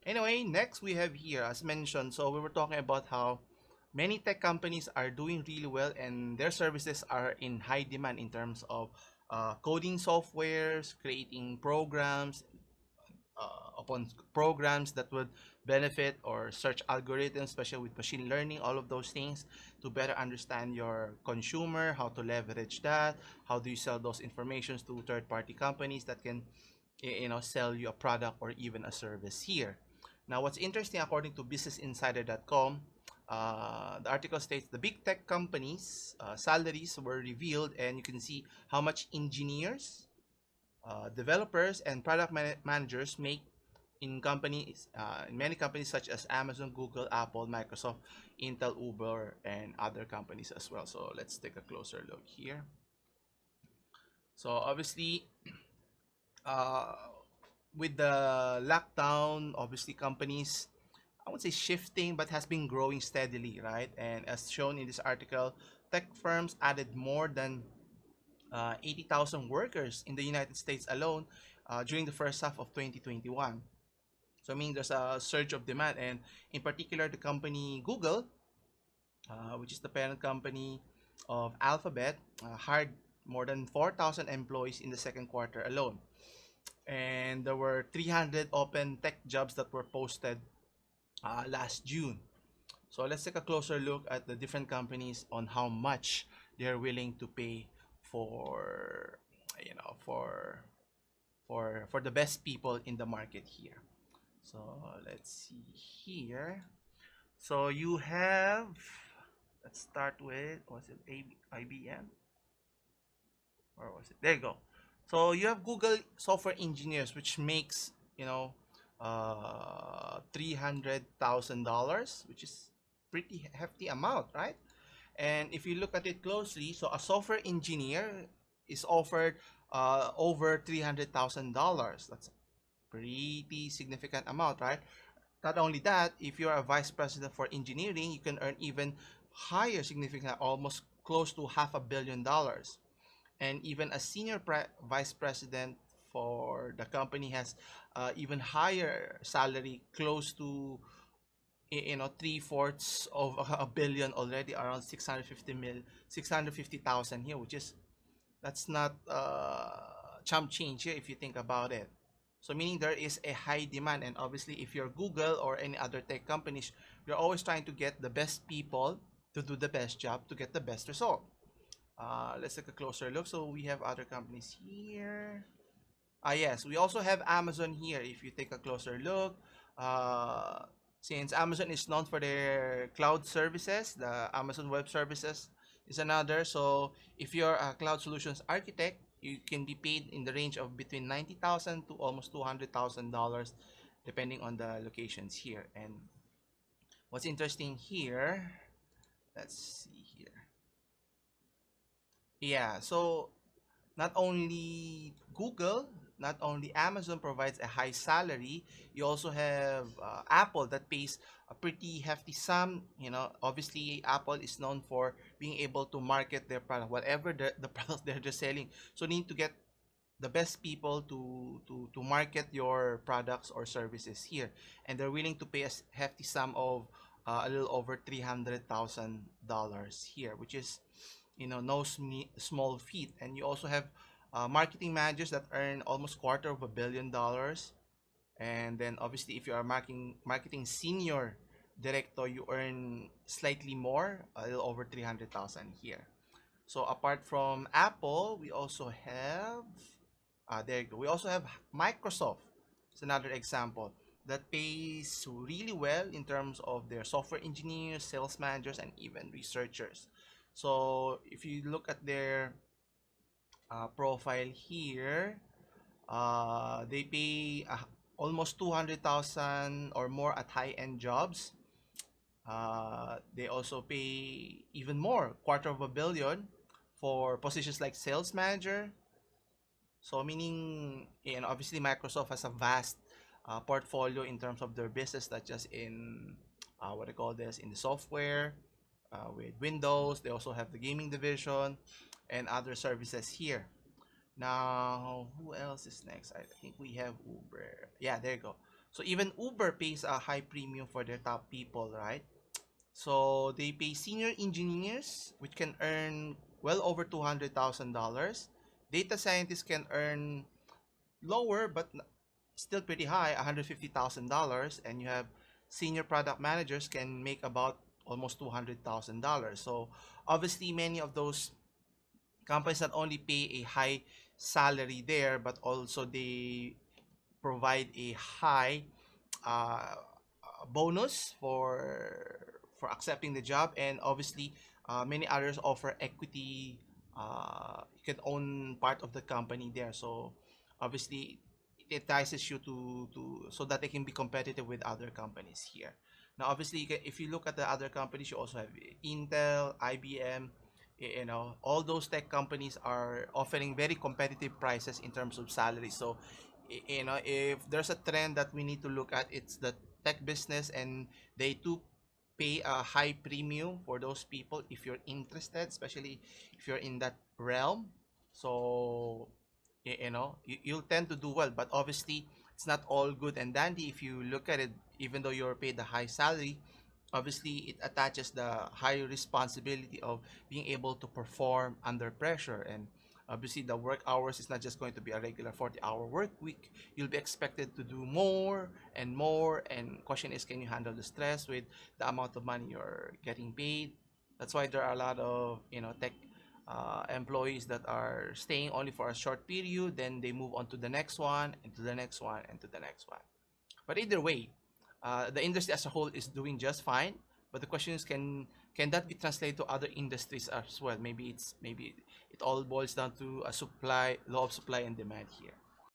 Anyway, next we have here, as mentioned, so we were talking about how many tech companies are doing really well and their services are in high demand in terms of coding softwares, creating programs, upon programs that would benefit or search algorithms, especially with machine learning, all of those things to better understand your consumer, how to leverage that, how do you sell those informations to third-party companies that can, sell you a product or even a service here. Now, what's interesting, according to businessinsider.com, the article states the big tech companies' salaries were revealed, and you can see how much engineers, developers, and product managers make in many companies such as Amazon, Google, Apple, Microsoft, Intel, Uber, and other companies as well. So let's take a closer look here. So obviously, uh, with the lockdown, obviously companies, I would say shifting, but has been growing steadily, right? And as shown in this article, tech firms added more than 80,000 workers in the United States alone during the first half of 2021. So I mean, there's a surge of demand, and in particular, the company Google, which is the parent company of Alphabet, hired more than 4,000 employees in the second quarter alone. And there were 300 open tech jobs that were posted last June. So let's take a closer look at the different companies on how much they're willing to pay for, for the best people in the market here. So let's see here. So you have, let's start with, was it IBM? Or was it? There you go. So you have Google software engineers, which makes, $300,000, which is pretty hefty amount, right? And if you look at it closely, so a software engineer is offered over $300,000. That's a pretty significant amount, right? Not only that, if you're a vice president for engineering, you can earn even higher, significant, almost close to $500 million. And even a senior vice president for the company has even higher salary, close to 3/4 of a billion already, around 650,000 here, which is, that's not chump change here if you think about it. So meaning there is a high demand, and obviously if you're Google or any other tech companies, you're always trying to get the best people to do the best job to get the best result. Let's take a closer look. So we have other companies here. Yes, we also have Amazon here. If you take a closer look, uh, since Amazon is known for their cloud services, the Amazon Web Services is another. So if you're a cloud solutions architect, you can be paid in the range of between 90,000 to almost $200,000, depending on the locations here. And what's interesting here, let's see here. Yeah, so not only Google, not only Amazon provides a high salary, you also have Apple that pays a pretty hefty sum. Obviously, Apple is known for being able to market their product, whatever the product they're just selling. So, you need to get the best people to market your products or services here. And they're willing to pay a hefty sum of a little over $300,000 here, which is no small feat. And you also have marketing managers that earn almost $250 million. And then obviously if you are marketing senior director, you earn slightly more, a little over 300,000 here. So apart from Apple, we also have there you go. We also have Microsoft. It's another example that pays really well in terms of their software engineers, sales managers, and even researchers. So if you look at their profile here, they pay almost 200,000 or more at high-end jobs. They also pay even more, $250 million, for positions like sales manager. So meaning, obviously Microsoft has a vast portfolio in terms of their business, not just in what I call this, in the software with Windows. They also have the gaming division and other services here. Now, who else is next? I think we have Uber. Yeah, there you go. So even Uber pays a high premium for their top people, right? So they pay senior engineers, which can earn well over $200,000. Data scientists can earn lower, but still pretty high, $150,000. And you have senior product managers can make about almost $200,000. So obviously, many of those companies not only pay a high salary there, but also they provide a high uh, bonus for accepting the job, and obviously many others offer equity. You can own part of the company there, so obviously it entices you to so that they can be competitive with other companies here. Now obviously if you look at the other companies, you also have Intel, IBM. You know, all those tech companies are offering very competitive prices in terms of salary. So you know, if there's a trend that we need to look at, it's the tech business, and they do pay a high premium for those people if you're interested, especially if you're in that realm. So you know, you'll tend to do well, but obviously it's not all good and dandy. If you look at it, even though you're paid a high salary, obviously it attaches the high responsibility of being able to perform under pressure. And obviously the work hours is not just going to be a regular 40-hour work week. You'll be expected to do more and more, and question is, can you handle the stress with the amount of money you're getting paid? That's why there are a lot of, you know, tech employees that are staying only for a short period, then they move on to the next one, and to the next one, and to the next one. But either way, the industry as a whole is doing just fine. But the question is, can that be translated to other industries as well? Maybe it all boils down to a supply, law of supply and demand here.